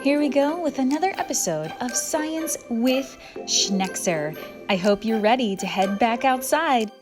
Here we go with another episode of Science with Schnekser. I hope you're ready to head back outside.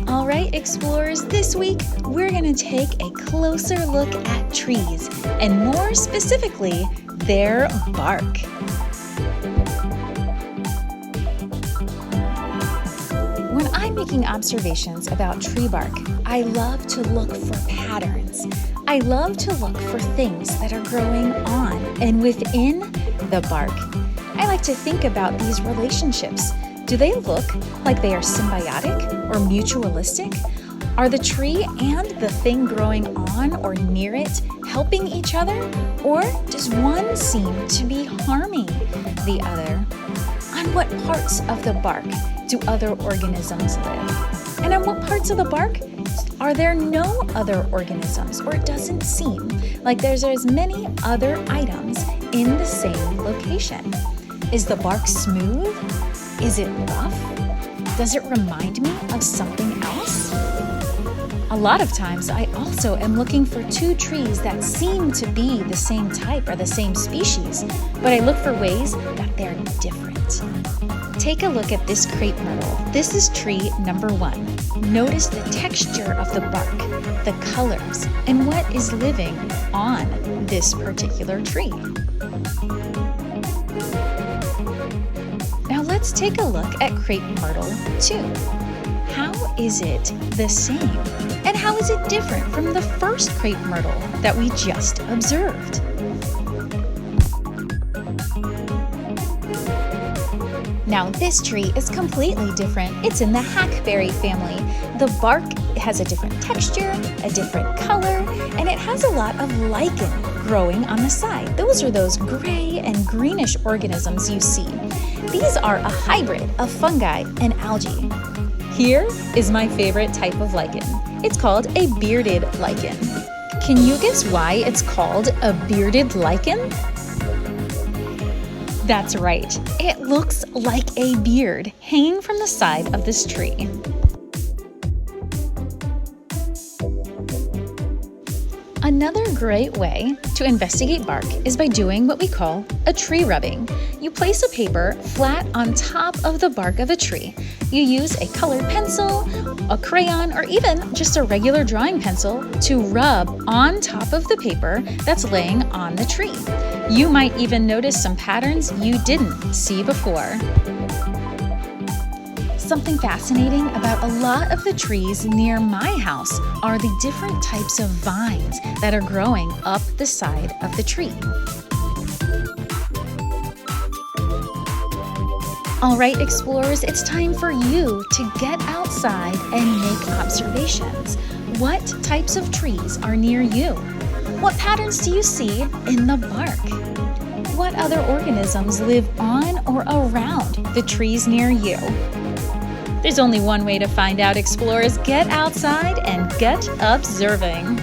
All right, explorers, this week we're going to take a closer look at trees, and more specifically, their bark. When I'm making observations about tree bark, I love to look for patterns. I love to look for things that are growing on and within the bark. I like to think about these relationships. Do they look like they are symbiotic or mutualistic? Are the tree and the thing growing on or near it helping each other? Or does one seem to be harming the other? On what parts of the bark do other organisms live? And on what parts of the bark are there no other organisms, or it doesn't seem like there's as many other items in the same location? Is the bark smooth? Is it rough? Does it remind me of something else? A lot of times I also am looking for two trees that seem to be the same type or the same species, but I look for ways that they're different. Take a look at this crepe myrtle. This is tree number 1. Notice the texture of the bark, the colors, and what is living on this particular tree. Now let's take a look at crepe myrtle 2. How is it the same? And how is it different from the first crepe myrtle that we just observed? Now this tree is completely different. It's in the hackberry family. The bark has a different texture, a different color, and it has a lot of lichen growing on the side. Those are those gray and greenish organisms you see. These are a hybrid of fungi and algae. Here is my favorite type of lichen. It's called a bearded lichen. Can you guess why it's called a bearded lichen? That's right, it looks like a beard hanging from the side of this tree. Another great way to investigate bark is by doing what we call a tree rubbing. You place a paper flat on top of the bark of a tree. You use a colored pencil, a crayon, or even just a regular drawing pencil to rub on top of the paper that's laying on the tree. You might even notice some patterns you didn't see before. Something fascinating about a lot of the trees near my house are the different types of vines that are growing up the side of the tree. All right, explorers, it's time for you to get outside and make observations. What types of trees are near you? What patterns do you see in the bark? What other organisms live on or around the trees near you? There's only one way to find out, explorers. Get outside and get observing.